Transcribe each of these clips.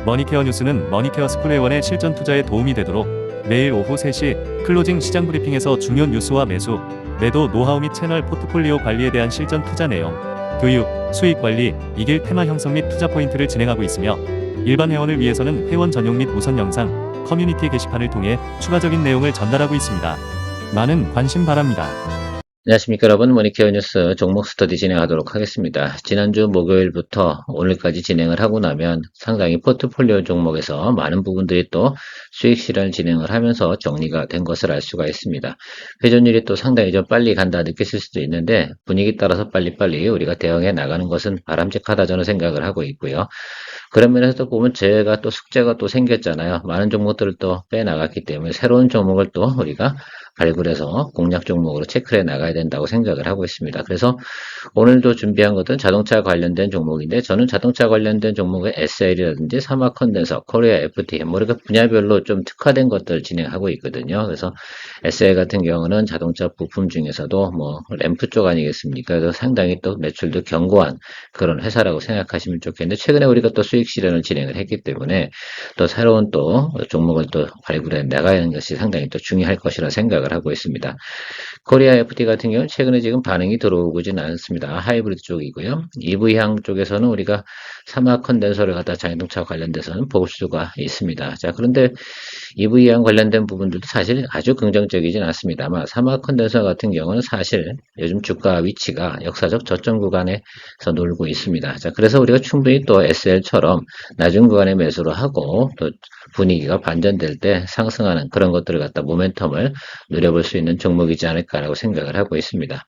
머니케어 뉴스는 머니케어 스쿨회원의 실전 투자에 도움이 되도록 매일 오후 3시 클로징 시장 브리핑에서 중요 뉴스와 매수, 매도 노하우 및 채널 포트폴리오 관리에 대한 실전 투자 내용, 교육, 수익 관리, 이길 테마 형성 및 투자 포인트를 진행하고 있으며 일반 회원을 위해서는 회원 전용 및 우선 영상, 커뮤니티 게시판을 통해 추가적인 내용을 전달하고 있습니다. 많은 관심 바랍니다. 안녕하십니까 여러분, 머니케어 뉴스 종목 스터디 진행하도록 하겠습니다. 지난주 목요일부터 오늘까지 진행을 하고 나면 상당히 포트폴리오 종목에서 많은 부분들이 또 수익 실현 진행을 하면서 정리가 된 것을 알 수가 있습니다. 회전율이 또 상당히 좀 빨리 간다 느끼실 수도 있는데 분위기 따라서 빨리빨리 우리가 대응해 나가는 것은 바람직하다 저는 생각을 하고 있고요. 그런 면에서 또 보면 제가 또 숙제가 또 생겼잖아요. 많은 종목들을 또 빼나갔기 때문에 새로운 종목을 또 우리가 발굴해서 공략 종목으로 체크해 나가야 된다고 생각을 하고 있습니다. 그래서 오늘도 준비한 것은 자동차 관련된 종목인데 저는 자동차 관련된 종목의 SL이라든지 사막 컨덴서, 코리아 FT 뭐 이렇게 분야별로 좀 특화된 것들을 진행하고 있거든요. 그래서 SL 같은 경우는 자동차 부품 중에서도 뭐 램프 쪽 아니겠습니까? 그래서 상당히 또 매출도 견고한 그런 회사라고 생각하시면 좋겠는데 최근에 우리가 또 수익 실현을 진행을 했기 때문에 또 새로운 또 종목을 또 발굴해 나가는 것이 상당히 또 중요할 것이라 생각을 하고 있습니다. 코리아 FT 같은 경우는 최근에 지금 반응이 들어오지는 않습니다. 하이브리드 쪽이고요. EV향 쪽에서는 우리가 사막 컨덴서를 갖다 자동차 관련돼서는 볼 수가 있습니다. 자, 그런데 EV향 관련된 부분들도 사실 아주 긍정적이진 않습니다만 사막 컨덴서 같은 경우는 사실 요즘 주가 위치가 역사적 저점 구간에서 놀고 있습니다. 자, 그래서 우리가 충분히 또 SL처럼 낮은 구간에 매수를 하고 또 분위기가 반전될 때 상승하는 그런 것들을 갖다 모멘텀을 누려볼 수 있는 종목이지 않을까라고 생각을 하고 있습니다.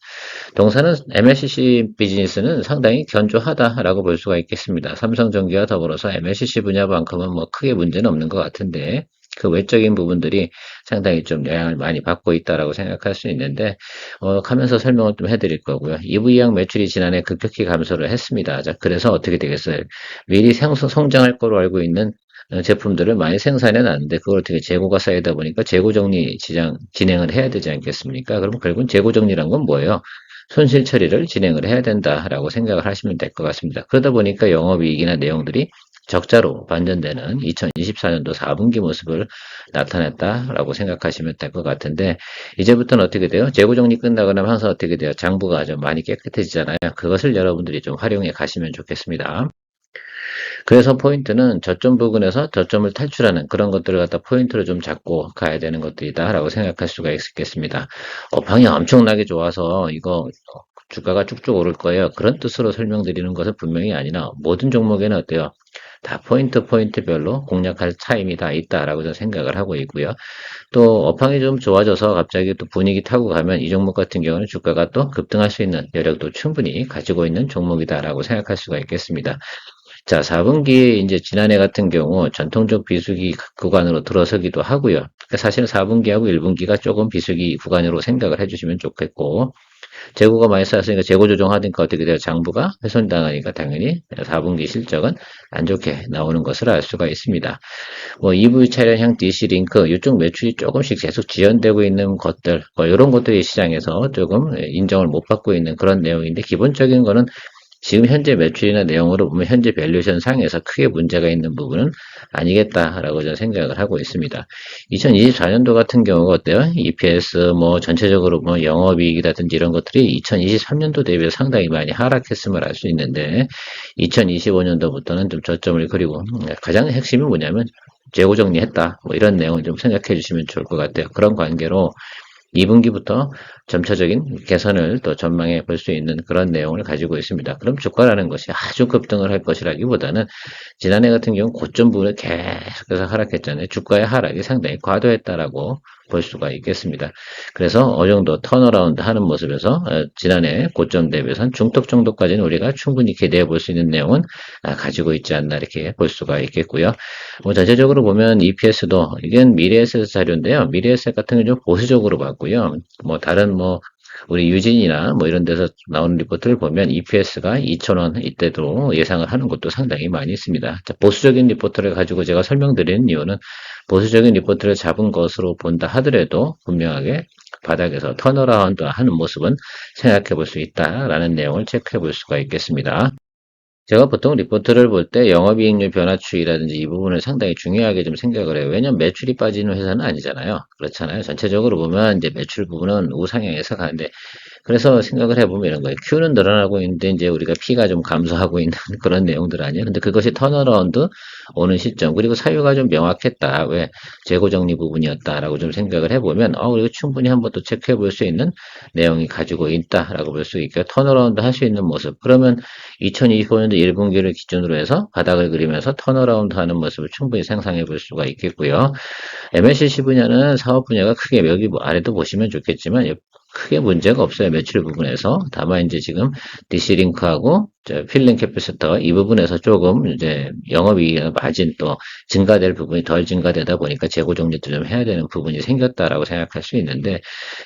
동사는 MLCC 비즈니스는 상당히 견조하다라고 볼 수가 있겠습니다. 삼성전기와 더불어서 MLCC 분야만큼은 뭐 크게 문제는 없는 것 같은데 그 외적인 부분들이 상당히 좀 영향을 많이 받고 있다라고 생각할 수 있는데 하면서 설명을 좀 해드릴 거고요. EV향 매출이 지난해 급격히 감소를 했습니다. 자, 그래서 어떻게 되겠어요? 미리 성장할 거로 알고 있는 제품들을 많이 생산해 놨는데 그걸 어떻게 재고가 쌓이다 보니까 재고 정리 진행을 해야 되지 않겠습니까? 그럼 결국은 재고 정리란 건 뭐예요? 손실 처리를 진행을 해야 된다라고 생각을 하시면 될 것 같습니다. 그러다 보니까 영업이익이나 내용들이 적자로 반전되는 2024년도 4분기 모습을 나타냈다라고 생각하시면 될 것 같은데 이제부터는 어떻게 돼요? 재고 정리 끝나고 나면 항상 어떻게 돼요? 장부가 좀 많이 깨끗해지잖아요. 그것을 여러분들이 좀 활용해 가시면 좋겠습니다. 그래서 포인트는 저점 부근에서 저점을 탈출하는 그런 것들을 갖다 포인트를 좀 잡고 가야 되는 것들이다라고 생각할 수가 있겠습니다. 방이 엄청나게 좋아서 이거 주가가 쭉쭉 오를 거예요. 그런 뜻으로 설명드리는 것은 분명히 아니라 모든 종목에는 어때요? 다 포인트별로 공략할 타임이 다 있다라고 저는 생각을 하고 있고요. 또 업황이 좀 좋아져서 갑자기 또 분위기 타고 가면 이 종목 같은 경우는 주가가 또 급등할 수 있는 여력도 충분히 가지고 있는 종목이다라고 생각할 수가 있겠습니다. 자, 4분기에 이제 지난해 같은 경우 전통적 비수기 구간으로 들어서기도 하고요. 그러니까 사실은 4분기하고 1분기가 조금 비수기 구간으로 생각을 해주시면 좋겠고, 재고가 많이 쌓였으니까 재고 조정하니까 어떻게 돼요? 장부가 훼손당하니까 당연히 4분기 실적은 안 좋게 나오는 것을 알 수가 있습니다. 뭐 EV 차량형 DC 링크 이쪽 매출이 조금씩 계속 지연되고 있는 것들, 뭐 이런 것들이 시장에서 조금 인정을 못 받고 있는 그런 내용인데 기본적인 거는 지금 현재 매출이나 내용으로 보면 현재 밸류에이션 상에서 크게 문제가 있는 부분은 아니겠다라고 저는 생각을 하고 있습니다. 2024년도 같은 경우가 어때요? EPS 뭐 전체적으로 뭐 영업이익이라든지 이런 것들이 2023년도 대비해 상당히 많이 하락했음을 알 수 있는데 2025년도부터는 좀 저점을 그리고 가장 핵심이 뭐냐면 재고 정리했다 뭐 이런 내용을 좀 생각해 주시면 좋을 것 같아요. 그런 관계로 2분기부터 점차적인 개선을 또 전망해 볼 수 있는 그런 내용을 가지고 있습니다. 그럼 주가라는 것이 아주 급등을 할 것이라기보다는 지난해 같은 경우 고점 부분을 계속해서 하락했잖아요. 주가의 하락이 상당히 과도했다라고 볼 수가 있겠습니다. 그래서 어느 정도 턴어라운드 하는 모습에서 지난해 고점 대비해서는 중턱 정도까지는 우리가 충분히 기대해 볼 수 있는 내용은 가지고 있지 않나 이렇게 볼 수가 있겠고요. 뭐 전체적으로 보면 EPS도 이건 미래에셋 자료인데요. 미래에셋 같은 경우 좀 보수적으로 봤고요. 뭐 다른 뭐 우리 유진이나 뭐 이런 데서 나오는 리포트를 보면 EPS가 2,000원 이때도 예상을 하는 것도 상당히 많이 있습니다. 자, 보수적인 리포트를 가지고 제가 설명드리는 이유는 보수적인 리포트를 잡은 것으로 본다 하더라도 분명하게 바닥에서 턴어라운드 하는 모습은 생각해 볼 수 있다라는 내용을 체크해 볼 수가 있겠습니다. 제가 보통 리포트를 볼 때 영업이익률 변화 추이라든지 이 부분을 상당히 중요하게 좀 생각을 해요. 왜냐면 매출이 빠지는 회사는 아니잖아요. 그렇잖아요. 전체적으로 보면 이제 매출 부분은 우상향해서 가는데 그래서 생각을 해보면 이런 거예요. Q는 늘어나고 있는데 이제 우리가 P가 좀 감소하고 있는 그런 내용들 아니에요. 근데 그것이 턴어라운드 오는 시점 그리고 사유가 좀 명확했다. 왜 재고 정리 부분이었다라고 좀 생각을 해보면 우리가 충분히 한번 또 체크해 볼 수 있는 내용이 가지고 있다라고 볼 수 있고요. 턴어라운드 할 수 있는 모습. 그러면 2025년도 1분기를 기준으로 해서 바닥을 그리면서 턴어라운드 하는 모습을 충분히 상상해 볼 수가 있겠고요. MLCC 분야는 사업 분야가 크게 여기 아래도 보시면 좋겠지만 크게 문제가 없어요. 매출 부분에서. 다만 이제 지금 DC링크하고 필링 캐피시터 이 부분에서 조금 이제 영업이익 마진 또 증가될 부분이 덜 증가되다 보니까 재고 정리도 좀 해야 되는 부분이 생겼다라고 생각할 수 있는데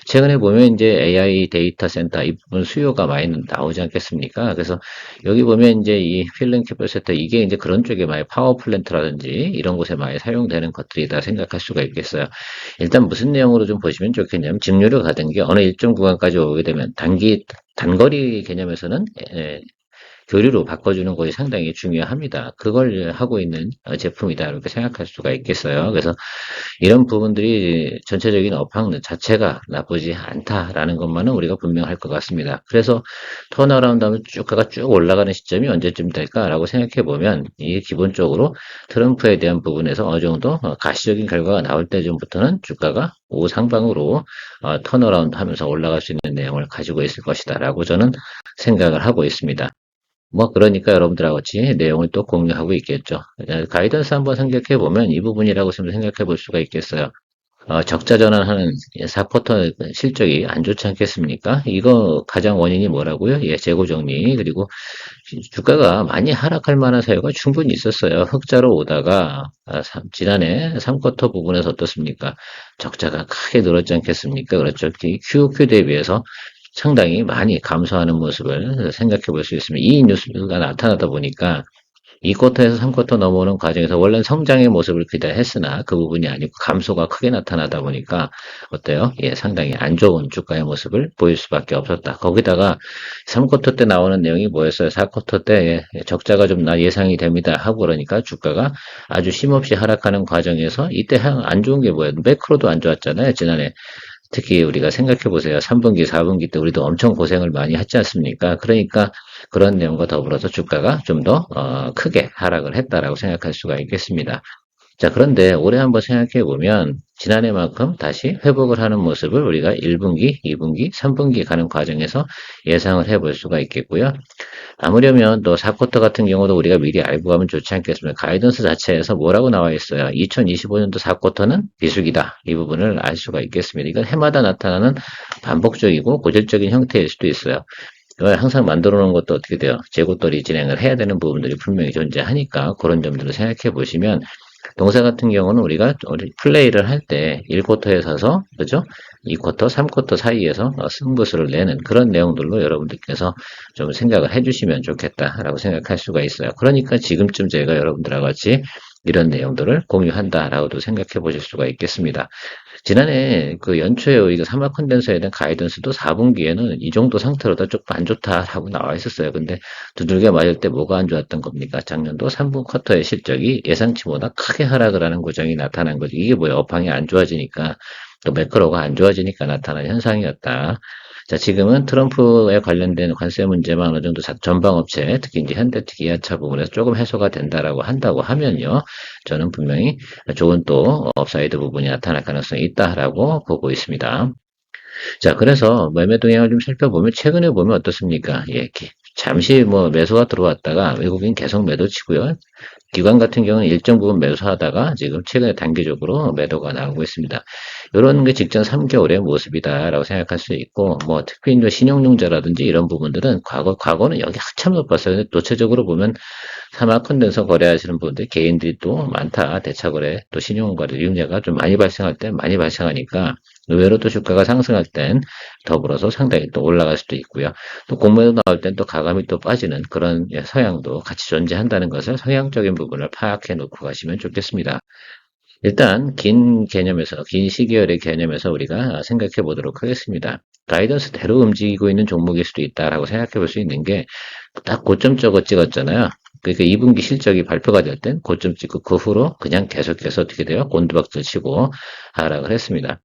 최근에 보면 이제 AI 데이터 센터 이 부분 수요가 많이 나오지 않겠습니까? 그래서 여기 보면 이제 이 필링 캐피시터 이게 이제 그런 쪽에 많이 파워 플랜트라든지 이런 곳에 많이 사용되는 것들이다 생각할 수가 있겠어요. 일단 무슨 내용으로 좀 보시면 좋겠냐면 직류로 가던 게 어느 일정 구간까지 오게 되면 단거리 개념에서는 교류로 바꿔주는 것이 상당히 중요합니다. 그걸 하고 있는 제품이다 이렇게 생각할 수가 있겠어요. 그래서 이런 부분들이 전체적인 업황 자체가 나쁘지 않다라는 것만은 우리가 분명할 것 같습니다. 그래서 턴어라운드 하면 주가가 쭉 올라가는 시점이 언제쯤 될까라고 생각해 보면 이 기본적으로 트럼프에 대한 부분에서 어느 정도 가시적인 결과가 나올 때쯤부터는 주가가 우상방으로 턴어라운드 하면서 올라갈 수 있는 내용을 가지고 있을 것이다라고 저는 생각을 하고 있습니다. 그러니까 여러분들하고 같이 내용을 또 공유하고 있겠죠. 가이던스 한번 생각해 보면 이 부분이라고 생각해 볼 수가 있겠어요. 적자 전환하는 4쿼터 실적이 안 좋지 않겠습니까? 이거 가장 원인이 뭐라고요? 재고 정리. 그리고 주가가 많이 하락할 만한 사유가 충분히 있었어요. 흑자로 오다가 지난해 3쿼터 부분에서 어떻습니까? 적자가 크게 늘었지 않겠습니까? 그렇죠. QOQ 대비해서 상당히 많이 감소하는 모습을 생각해 볼 수 있습니다. 이 뉴스가 나타나다 보니까 2쿼터에서 3쿼터 넘어오는 과정에서 원래는 성장의 모습을 기대했으나 그 부분이 아니고 감소가 크게 나타나다 보니까 어때요? 상당히 안 좋은 주가의 모습을 보일 수밖에 없었다. 거기다가 3쿼터 때 나오는 내용이 뭐였어요? 4쿼터 때 적자가 좀 예상이 됩니다. 하고 그러니까 주가가 아주 쉼없이 하락하는 과정에서 이때 안 좋은 게 뭐예요? 매크로도 안 좋았잖아요. 지난해. 특히 우리가 생각해 보세요. 3분기, 4분기 때 우리도 엄청 고생을 많이 했지 않습니까? 그러니까 그런 내용과 더불어서 주가가 좀 더 크게 하락을 했다라고 생각할 수가 있겠습니다. 자, 그런데 올해 한번 생각해 보면 지난해만큼 다시 회복을 하는 모습을 우리가 1분기, 2분기, 3분기 가는 과정에서 예상을 해볼 수가 있겠고요. 아무려면 또 4쿼터 같은 경우도 우리가 미리 알고 가면 좋지 않겠습니까? 가이던스 자체에서 뭐라고 나와 있어요? 2025년도 4쿼터는 비수기다. 이 부분을 알 수가 있겠습니다. 이건 해마다 나타나는 반복적이고 고질적인 형태일 수도 있어요. 이걸 항상 만들어 놓은 것도 어떻게 돼요? 재고떨이 진행을 해야 되는 부분들이 분명히 존재하니까 그런 점들을 생각해 보시면 동사 같은 경우는 우리가 플레이를 할 때 1쿼터에 서서 그죠? 2쿼터, 3쿼터 사이에서 승부수를 내는 그런 내용들로 여러분들께서 좀 생각을 해주시면 좋겠다라고 생각할 수가 있어요. 그러니까 지금쯤 제가 여러분들하고 같이 이런 내용들을 공유한다라고도 생각해 보실 수가 있겠습니다. 지난해 그 연초에 우리가 사막 컨덴서에 대한 가이던스도 4분기에는 이 정도 상태로다 조금 안 좋다라고 나와 있었어요. 근데 두들겨 맞을 때 뭐가 안 좋았던 겁니까? 작년도 3분 쿼터의 실적이 예상치보다 크게 하락을 하는 과정이 나타난 거죠. 이게 뭐예요? 업황이 안 좋아지니까 또 매크로가 안 좋아지니까 나타난 현상이었다. 자, 지금은 트럼프에 관련된 관세 문제만 어느 정도 전방업체, 특히 이제 현대차, 기아차 부분에서 조금 해소가 된다라고 한다고 하면요. 저는 분명히 좋은 또 업사이드 부분이 나타날 가능성이 있다라고 보고 있습니다. 자, 그래서 매매 동향을 좀 살펴보면 최근에 보면 어떻습니까? 잠시 매수가 들어왔다가 외국인 계속 매도 치고요. 기관 같은 경우는 일정 부분 매수하다가 지금 최근에 단기적으로 매도가 나오고 있습니다. 이런 게 직전 3개월의 모습이다라고 생각할 수 있고, 특히 이제 신용융자라든지 이런 부분들은 과거는 여기 한참 높았어요. 근데 도체적으로 보면 사막 컨덴서 거래하시는 분들 개인들이 또 많다. 대차거래 또 신용거래 융자가 좀 많이 발생할 때 많이 발생하니까 의외로 또 주가가 상승할 땐 더불어서 상당히 또 올라갈 수도 있고요. 또 공매도 나올 땐 또 가감이 또 빠지는 그런 성향도 같이 존재한다는 것을 성향적인 부분을 파악해 놓고 가시면 좋겠습니다. 일단 긴 개념에서 긴 시계열의 개념에서 우리가 생각해 보도록 하겠습니다. 가이던스대로 움직이고 있는 종목일 수도 있다라고 생각해 볼 수 있는 게 딱 고점 찍었잖아요. 그러니까 2분기 실적이 발표가 될 땐 고점 찍고 그 후로 그냥 계속해서 어떻게 돼요? 곤두박질 치고 하락을 했습니다.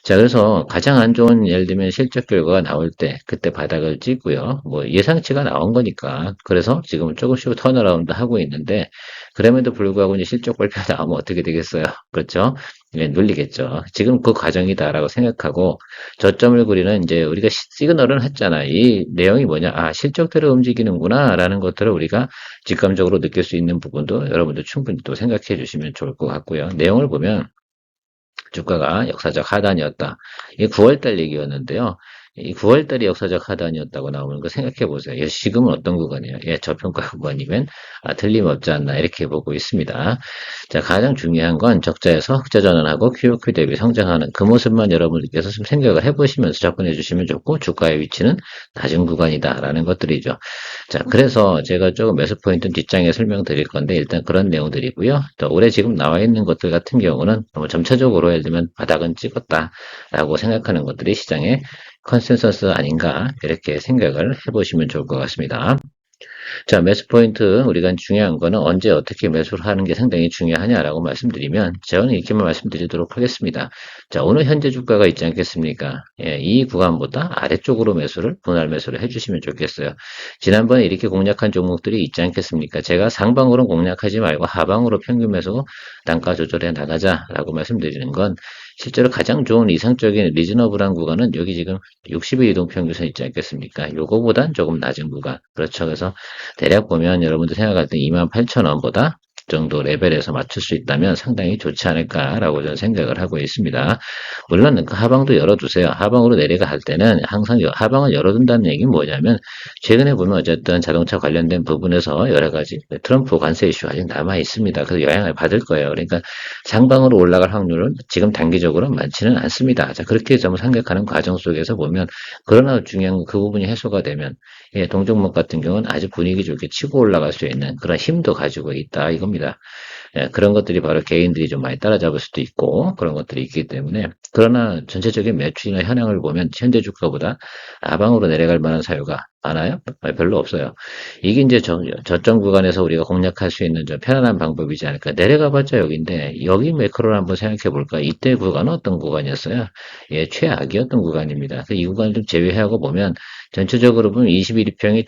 자, 그래서 가장 안 좋은 예를 들면 실적 결과가 나올 때 그때 바닥을 찍고요. 뭐 예상치가 나온 거니까. 그래서 지금 조금씩 턴어라운드 하고 있는데 그럼에도 불구하고 이제 실적 발표가 나오면 어떻게 되겠어요? 그렇죠? 예, 눌리겠죠. 지금 그 과정이다라고 생각하고 저점을 그리는 이제 우리가 시그널을 했잖아. 이 내용이 뭐냐? 아, 실적대로 움직이는구나라는 것들을 우리가 직감적으로 느낄 수 있는 부분도 여러분들 충분히 또 생각해 주시면 좋을 것 같고요. 내용을 보면 주가가 역사적 하단이었다. 이게 9월달 얘기였는데요. 이 9월달이 역사적 하단이었다고 나오는 거 생각해 보세요. 지금은 어떤 구간이에요? 예, 저평가 구간이면 틀림없지 않나 이렇게 보고 있습니다. 자, 가장 중요한 건 적자에서 흑자 전환하고 QOQ 대비 성장하는 그 모습만 여러분들께서 좀 생각을 해보시면서 접근해 주시면 좋고 주가의 위치는 낮은 구간이다라는 것들이죠. 자, 그래서 제가 조금 매수 포인트는 뒷장에 설명드릴 건데 일단 그런 내용들이고요. 또 올해 지금 나와 있는 것들 같은 경우는 점차적으로 예를 들면 바닥은 찍었다라고 생각하는 것들이 시장의 컨센서스 아닌가 이렇게 생각을 해보시면 좋을 것 같습니다. 자, 매수 포인트 우리가 중요한 거는 언제 어떻게 매수를 하는 게 상당히 중요하냐라고 말씀드리면 저는 이렇게만 말씀드리도록 하겠습니다. 자, 오늘 현재 주가가 있지 않겠습니까? 예, 이 구간보다 아래쪽으로 분할 매수를 해주시면 좋겠어요. 지난번에 이렇게 공략한 종목들이 있지 않겠습니까? 제가 상방으로 공략하지 말고 하방으로 평균 매수 단가 조절해 나가자라고 말씀드리는 건 실제로 가장 좋은 이상적인 리즈너블한 구간은 여기 지금 60일 이동평균선 있지 않겠습니까? 요거보단 조금 낮은 구간. 그렇죠. 그래서 대략 보면 여러분들 생각할 때 28,000원보다 정도 레벨에서 맞출 수 있다면 상당히 좋지 않을까라고 저는 생각을 하고 있습니다. 물론 그 하방도 열어두세요. 하방으로 내려갈 때는 항상 하방을 열어둔다는 얘기는 뭐냐면 최근에 보면 어쨌든 자동차 관련된 부분에서 여러 가지 트럼프 관세 이슈가 아직 남아 있습니다. 그래서 영향을 받을 거예요. 그러니까 상방으로 올라갈 확률은 지금 단기적으로 많지는 않습니다. 자, 그렇게 좀 생각하는 과정 속에서 보면 그러나 중요한 건 그 부분이 해소가 되면 예, 동종목 같은 경우는 아주 분위기 좋게 치고 올라갈 수 있는 그런 힘도 가지고 있다 이겁니다. 예, 그런 것들이 바로 개인들이 좀 많이 따라잡을 수도 있고 그런 것들이 있기 때문에 그러나 전체적인 매출이나 현황을 보면 현재 주가보다 하방으로 내려갈 만한 사유가 많아요? 별로 없어요. 이게 이제 저점 구간에서 우리가 공략할 수 있는 좀 편안한 방법이지 않을까. 내려가봤자 여기인데 여기 매크로를 한번 생각해 볼까. 이때 구간은 어떤 구간이었어요? 예, 최악이었던 구간입니다. 이 구간을 좀 제외하고 보면 전체적으로 보면 21일평이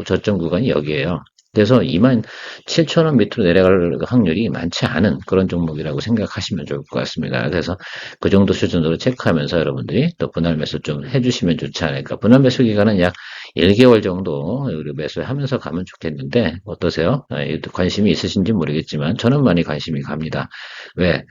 저점 구간이 여기에요. 그래서 27,000원 밑으로 내려갈 확률이 많지 않은 그런 종목이라고 생각하시면 좋을 것 같습니다. 그래서 그 정도 수준으로 체크하면서 여러분들이 또 분할 매수 좀 해주시면 좋지 않을까. 분할 매수 기간은 약 1개월 정도 우리 매수하면서 가면 좋겠는데 어떠세요? 관심이 있으신지 모르겠지만 저는 많이 관심이 갑니다. 왜?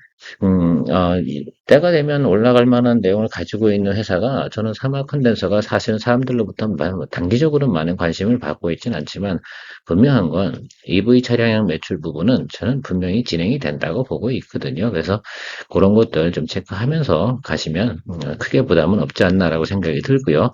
때가 되면 올라갈 만한 내용을 가지고 있는 회사가 저는 사마 컨덴서가 사실은 사람들로부터 단기적으로 많은 관심을 받고 있지는 않지만 분명한 건 EV 차량형 매출 부분은 저는 분명히 진행이 된다고 보고 있거든요. 그래서 그런 것들 좀 체크하면서 가시면 크게 부담은 없지 않나라고 생각이 들고요.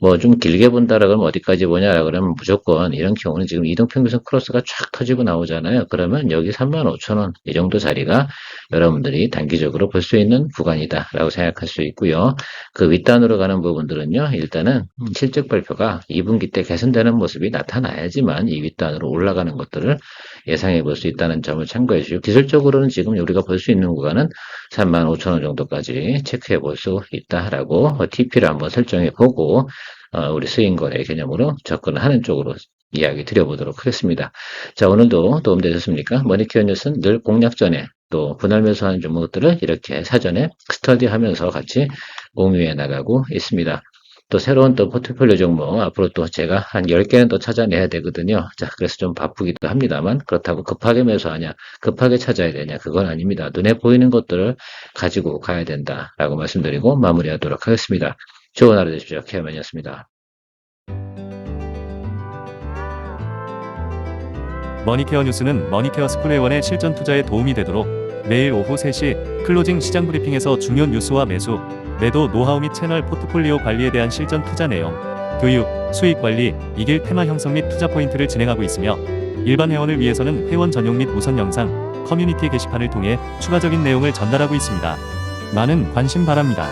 뭐 좀 길게 본다라 그러면 어디까지 보냐라 그러면 무조건 이런 경우는 지금 이동평균선 크로스가 쫙 터지고 나오잖아요. 그러면 여기 35,000원 이 정도 자리가 여러분들이 단기적으로 볼 수 있는 구간이다라고 생각할 수 있고요. 그 윗단으로 가는 부분들은요. 일단은 실적 발표가 2분기 때 개선되는 모습이 나타나야지만 이 윗단으로 올라가는 것들을 예상해 볼 수 있다는 점을 참고해 주시고 기술적으로는 지금 우리가 볼 수 있는 구간은 35,000원 정도까지 체크해 볼 수 있다라고 TP를 한번 설정해 보고 우리 스윙거래 개념으로 접근을 하는 쪽으로 이야기 드려보도록 하겠습니다. 자, 오늘도 도움되셨습니까? 머니케어 뉴스는 늘 공략 전에 또 분할 매수하는 종목들을 이렇게 사전에 스터디하면서 같이 공유해 나가고 있습니다. 또 새로운 또 포트폴리오 종목 앞으로 또 제가 한 10개는 또 찾아내야 되거든요. 자, 그래서 좀 바쁘기도 합니다만 그렇다고 급하게 매수하냐, 급하게 찾아야 되냐, 그건 아닙니다. 눈에 보이는 것들을 가지고 가야 된다라고 말씀드리고 마무리하도록 하겠습니다. 좋은 하루 되십시오. 케어맨이었습니다. 머니케어 뉴스는 머니케어 스쿨회원의 실전 투자에 도움이 되도록 매일 오후 3시 클로징 시장 브리핑에서 중요 뉴스와 매수, 매도 노하우 및 채널 포트폴리오 관리에 대한 실전 투자 내용, 교육, 수익 관리, 이길 테마 형성 및 투자 포인트를 진행하고 있으며 일반 회원을 위해서는 회원 전용 및 우선 영상, 커뮤니티 게시판을 통해 추가적인 내용을 전달하고 있습니다. 많은 관심 바랍니다.